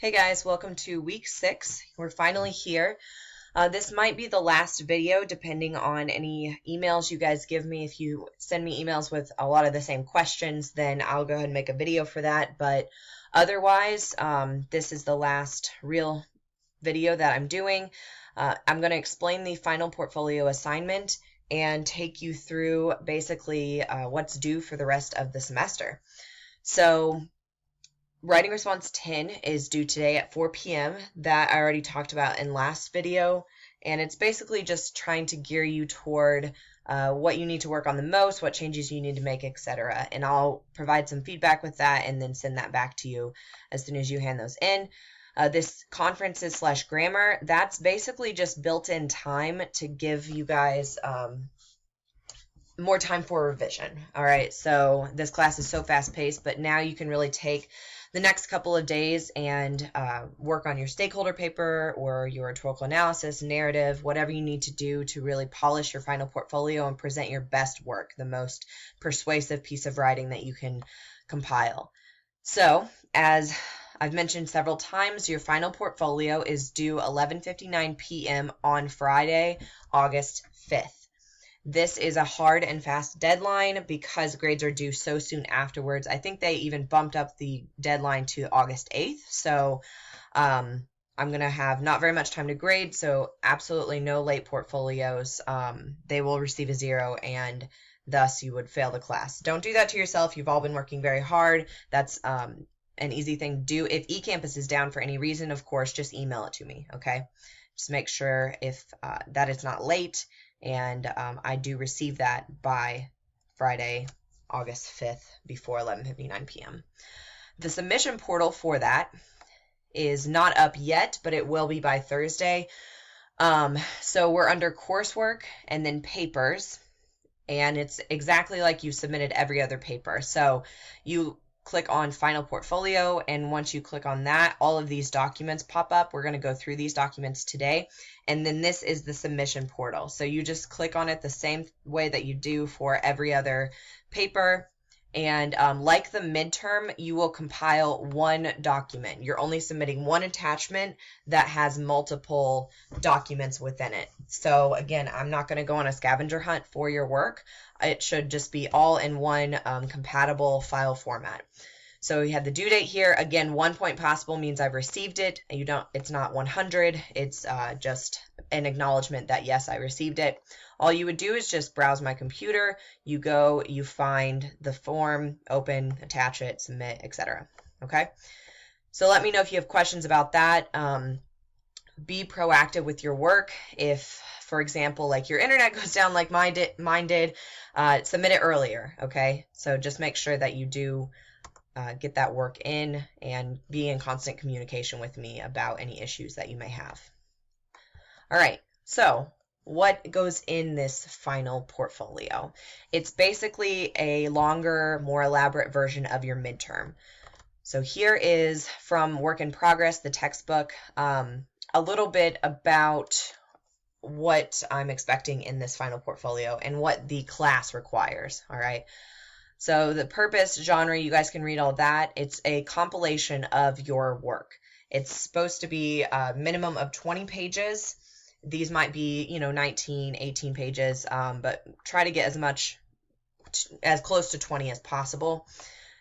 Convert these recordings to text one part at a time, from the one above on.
Hey guys, welcome to week 6. We're finally here. This might be the last video depending on any emails you guys give me. If you send me emails with a lot of the same questions, then I'll go ahead and make a video for that. But otherwise, this is the last real video that I'm doing. I'm going to explain the final portfolio assignment and take you through basically what's due for the rest of the semester. So writing response 10 is due today at 4 p.m. That I already talked about in last video, and it's basically just trying to gear you toward what you need to work on the most, what changes you need to make, etc. And I'll provide some feedback with that and then send that back to you as soon as you hand those in. This conferences / grammar, that's basically just built-in time to give you guys more time for revision. All right, so this class is so fast-paced, but now you can really take the next couple of days and work on your stakeholder paper or your rhetorical analysis, narrative, whatever you need to do to really polish your final portfolio and present your best work, the most persuasive piece of writing that you can compile. So, as I've mentioned several times, your final portfolio is due 11:59 p.m. on Friday, August 5th. This is a hard and fast deadline because grades are due so soon afterwards. I think they even bumped up the deadline to August 8th. So I'm going to have not very much time to grade, so absolutely no late portfolios. They will receive a 0, and thus you would fail the class. Don't do that to yourself. You've all been working very hard. That's an easy thing to do. If eCampus is down for any reason, of course, just email it to me, okay? Just make sure if that it's not late. And I do receive that by Friday, August 5th before 11:59 p.m. The submission portal for that is not up yet, but it will be by Thursday. So we're under coursework and then papers, and it's exactly like you submitted every other paper. So you click on Final Portfolio, and once you click on that, all of these documents pop up. We're going to go through these documents today, and then this is the submission portal. So you just click on it the same way that you do for every other paper, and like the midterm, you will compile one document. You're only submitting one attachment that has multiple documents within it. So again, I'm not going to go on a scavenger hunt for your work. It should just be all in one compatible file format. So we have the due date here. Again, 1 point possible means I've received it. It's not 100. It's just an acknowledgement that yes, I received it. All you would do is just browse my computer. You go, you find the form, open, attach it, submit, etc. Okay. So let me know if you have questions about that. Be proactive with your work. If, for example, like your internet goes down like mine did, submit it earlier, okay? So just make sure that you do get that work in and be in constant communication with me about any issues that you may have. All right, so what goes in this final portfolio? It's basically a longer, more elaborate version of your midterm. So here is from Work in Progress, the textbook, a little bit about what I'm expecting in this final portfolio and what the class requires, all right? So the purpose, genre, you guys can read all that. It's a compilation of your work. It's supposed to be a minimum of 20 pages. These might be, 19, 18 pages, but try to get as close to 20 as possible.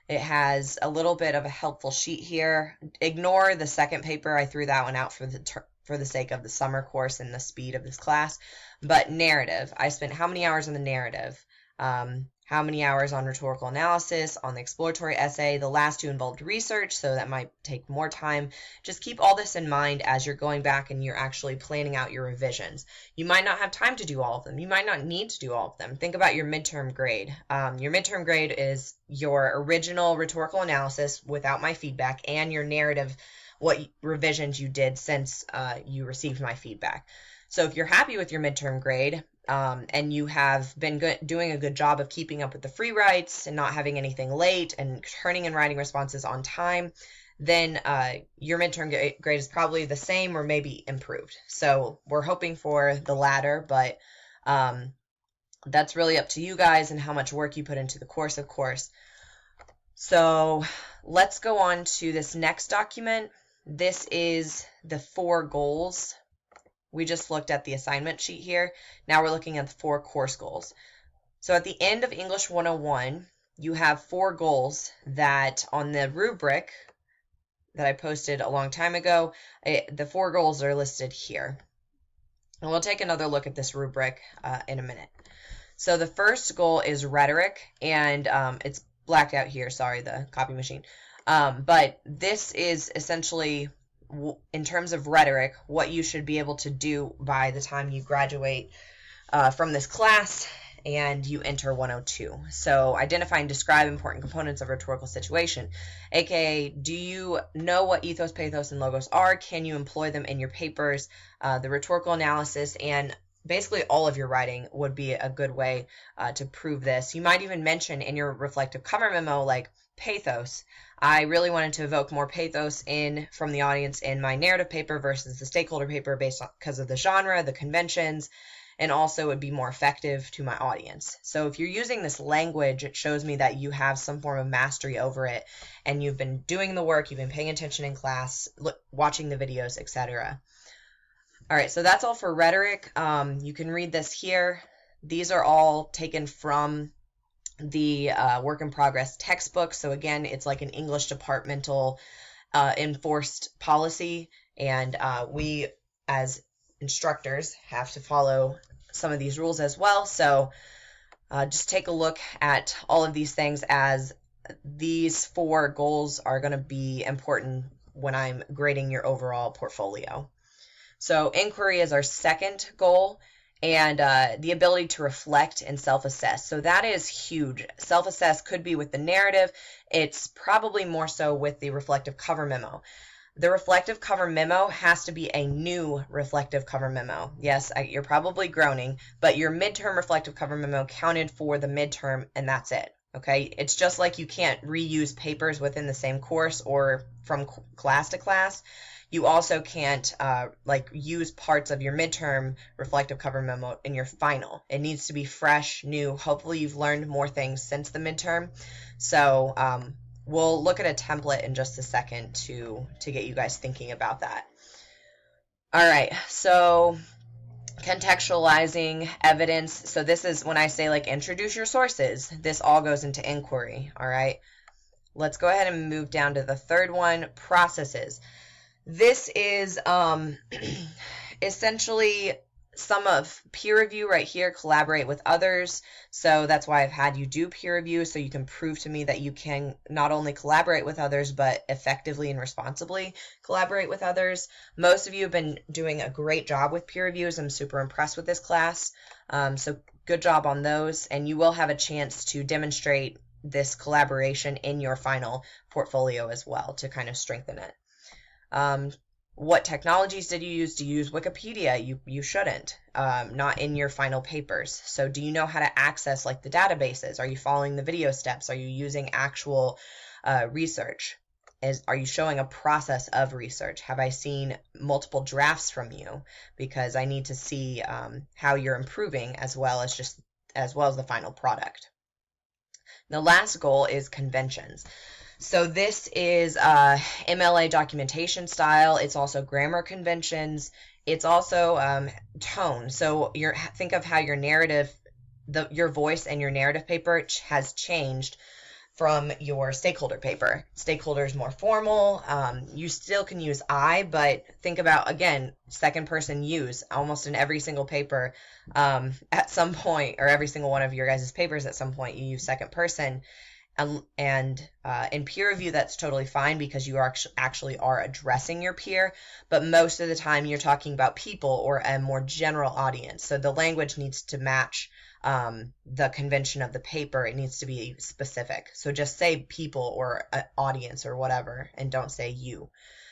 It has a little bit of a helpful sheet here. Ignore the second paper. I threw that one out for the sake of the summer course and the speed of this class. But narrative, I spent how many hours on the narrative? How many hours on rhetorical analysis, on the exploratory essay? The last two involved research, so that might take more time. Just keep all this in mind as you're going back and you're actually planning out your revisions. You might not have time to do all of them. You might not need to do all of them. Think about your midterm grade. Your midterm grade is your original rhetorical analysis without my feedback and your narrative, what revisions you did since you received my feedback. So if you're happy with your midterm grade, and you have been doing a good job of keeping up with the free writes and not having anything late and turning in writing responses on time, then your midterm grade is probably the same or maybe improved. So we're hoping for the latter, but that's really up to you guys and how much work you put into the course, of course. So let's go on to this next document. this is the 4 goals. We just looked at the assignment sheet here. Now we're looking at the 4 course goals. So at the end of English 101, you have 4 goals that on the rubric that I posted a long time ago, the 4 goals are listed here. And we'll take another look at this rubric in a minute. So the first goal is rhetoric, and it's blacked out here, sorry, the copy machine. But this is essentially, in terms of rhetoric, what you should be able to do by the time you graduate from this class and you enter 102. So identify and describe important components of a rhetorical situation, aka do you know what ethos, pathos, and logos are? Can you employ them in your papers? The rhetorical analysis and basically all of your writing would be a good way to prove this. You might even mention in your reflective cover memo, like, pathos. I really wanted to evoke more pathos from the audience in my narrative paper versus the stakeholder paper because of the genre, the conventions, and also it would be more effective to my audience. So if you're using this language, it shows me that you have some form of mastery over it, and you've been doing the work, you've been paying attention in class, watching the videos, etc. All right, so that's all for rhetoric. You can read this here. These are all taken from the work in progress textbook. So again, it's like an English departmental enforced policy, and we as instructors have to follow some of these rules as well. So just take a look at all of these things, as these 4 goals are going to be important when I'm grading your overall portfolio. So inquiry is our second goal, and the ability to reflect and self-assess. So that is huge. Self-assess could be with the narrative. It's probably more so with the reflective cover memo. The reflective cover memo has to be a new reflective cover memo. Yes, you're probably groaning, but your midterm reflective cover memo counted for the midterm, and that's it. Okay, it's just like you can't reuse papers within the same course or from class to class. You also can't use parts of your midterm reflective cover memo in your final. It needs to be fresh, new. Hopefully you've learned more things since the midterm. So we'll look at a template in just a second to get you guys thinking about that. All right, so contextualizing evidence. So this is when I say, like, introduce your sources. This all goes into inquiry, all right? Let's go ahead and move down to the third one, processes. This is essentially some of peer review right here, collaborate with others. So that's why I've had you do peer review, so you can prove to me that you can not only collaborate with others, but effectively and responsibly collaborate with others. Most of you have been doing a great job with peer reviews. I'm super impressed with this class. So good job on those, and you will have a chance to demonstrate this collaboration in your final portfolio as well to kind of strengthen it. What technologies did you use? Do you use Wikipedia? You shouldn't, not in your final papers. So do you know how to access, like, the databases? Are you following the video steps? Are you using actual research? Are you showing a process of research? Have I seen multiple drafts from you? Because I need to see how you're improving as well as the final product. The last goal is conventions. So this is MLA documentation style. It's also grammar conventions. It's also tone. So think of how your narrative, your voice and your narrative paper has changed from your stakeholder paper. Stakeholder is more formal. You still can use I, but think about, again, second person use almost in every single paper at some point, or every single one of your guys' papers at some point, you use second person. And in peer review, that's totally fine because you actually are addressing your peer, but most of the time you're talking about people or a more general audience. So the language needs to match the convention of the paper. It needs to be specific. So just say people or audience or whatever, and don't say you.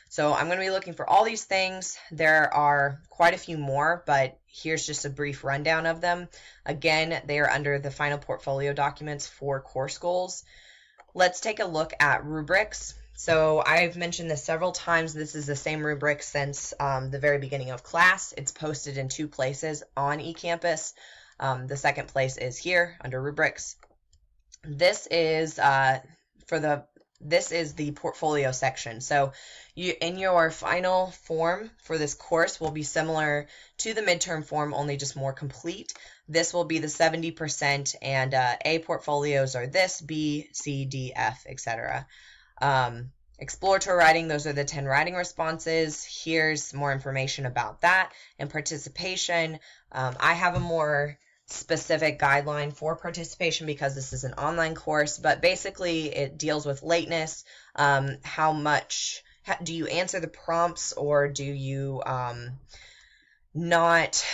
So I'm going to be looking for all these things. There are quite a few more, but here's just a brief rundown of them. Again, they are under the final portfolio documents for course goals. Let's take a look at rubrics. So I've mentioned this several times. This is the same rubric since the very beginning of class. It's posted in 2 places on eCampus. The second place is here under rubrics. This is for the this is the portfolio section. So in your final form for this course will be similar to the midterm form, only just more complete. This will be the 70%, and A portfolios are this, B, C, D, F, etc. Exploratory writing, those are the 10 writing responses. Here's more information about that. And participation, I have a more specific guideline for participation because this is an online course, but basically it deals with lateness. How much do you answer the prompts, or do you not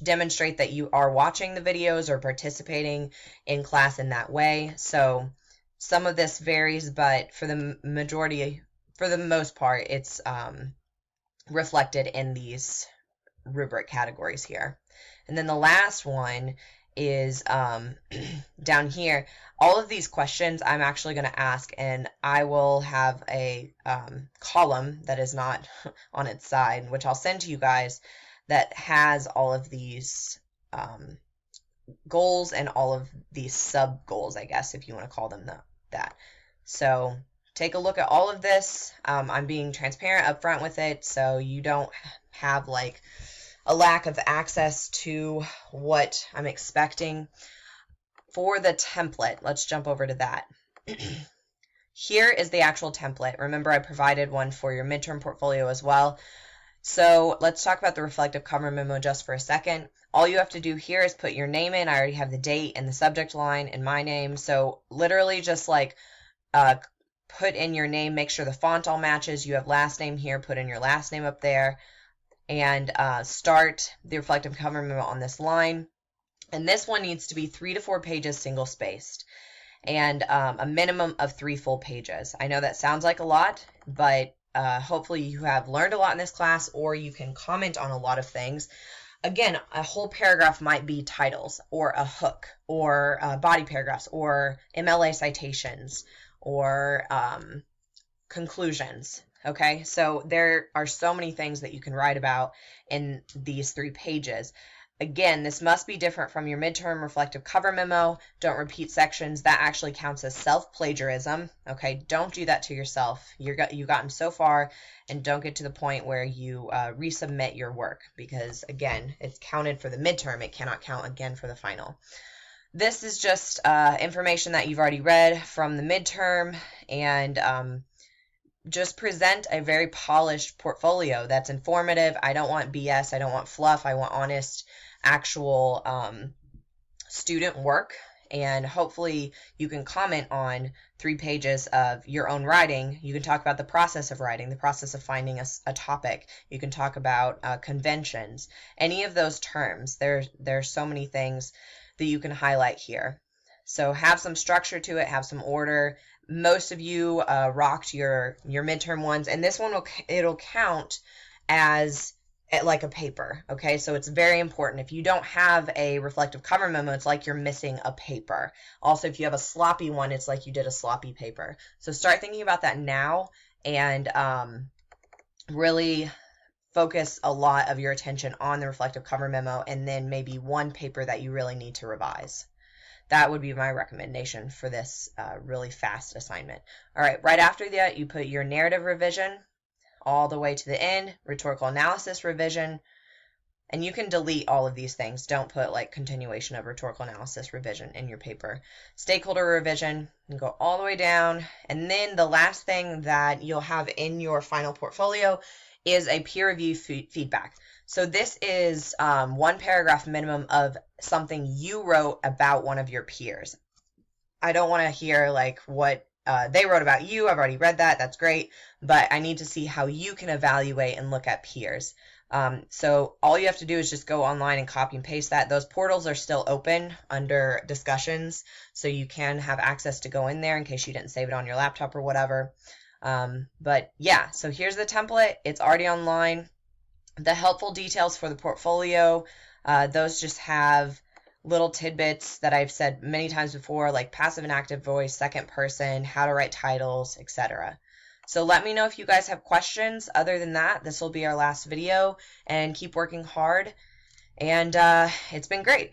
demonstrate that you are watching the videos or participating in class in that way? So some of this varies, but for the most part, it's reflected in these rubric categories here. And then the last one is down here. All of these questions I'm actually going to ask, and I will have a column that is not on its side, which I'll send to you guys, that has all of these goals and all of these sub goals, I guess, if you want to call them that. So take a look at all of this. I'm being transparent up front with it, so you don't have like a lack of access to what I'm expecting. For the template, let's jump over to that. Here is the actual template. Remember, I provided one for your midterm portfolio as well. So let's talk about the reflective cover memo just for a second. All you have to do here is put your name in. I already have the date and the subject line and my name. So literally just like put in your name, make sure the font all matches. You have last name here, put in your last name up there, and start the reflective cover memo on this line. And this one needs to be 3 to 4 pages single spaced, and a minimum of 3 full pages. I know that sounds like a lot, but hopefully you have learned a lot in this class, or you can comment on a lot of things. Again, a whole paragraph might be titles, or a hook, or body paragraphs, or MLA citations, or conclusions. Okay, so there are so many things that you can write about in these 3 pages. Again, this must be different from your midterm reflective cover memo. Don't repeat sections. That actually counts as self-plagiarism. Okay, don't do that to yourself. You've gotten so far, and don't get to the point where you resubmit your work, because, again, it's counted for the midterm. It cannot count again for the final. This is just information that you've already read from the midterm, and just present a very polished portfolio that's informative. I don't want BS. I don't want fluff. I want honest, actual student work. And hopefully you can comment on 3 pages of your own writing. You can talk about the process of writing, the process of finding a topic. You can talk about conventions, any of those terms. There's so many things that you can highlight here. So have some structure to it, have some order. Most of you rocked your midterm ones, and this one it'll count as like a paper. Okay, so it's very important. If you don't have a reflective cover memo, it's like you're missing a paper. Also, if you have a sloppy one, it's like you did a sloppy paper. So start thinking about that now, and really focus a lot of your attention on the reflective cover memo, and then maybe one paper that you really need to revise. That would be my recommendation for this really fast assignment. All right, right after that, you put your narrative revision all the way to the end, rhetorical analysis revision, and you can delete all of these things. Don't put like continuation of rhetorical analysis revision in your paper. Stakeholder revision, and go all the way down. And then the last thing that you'll have in your final portfolio is a peer review feedback. So this is 1 paragraph minimum of something you wrote about one of your peers. I don't want to hear like what they wrote about you. I've already read that. That's great. But I need to see how you can evaluate and look at peers. So all you have to do is just go online and copy and paste that. Those portals are still open under discussions, so you can have access to go in there in case you didn't save it on your laptop or whatever. But yeah, so here's the template. It's already online. The helpful details for the portfolio, those just have little tidbits that I've said many times before, like passive and active voice, second person, how to write titles, etc. So let me know if you guys have questions. Other than that, this will be our last video, and keep working hard. And it's been great.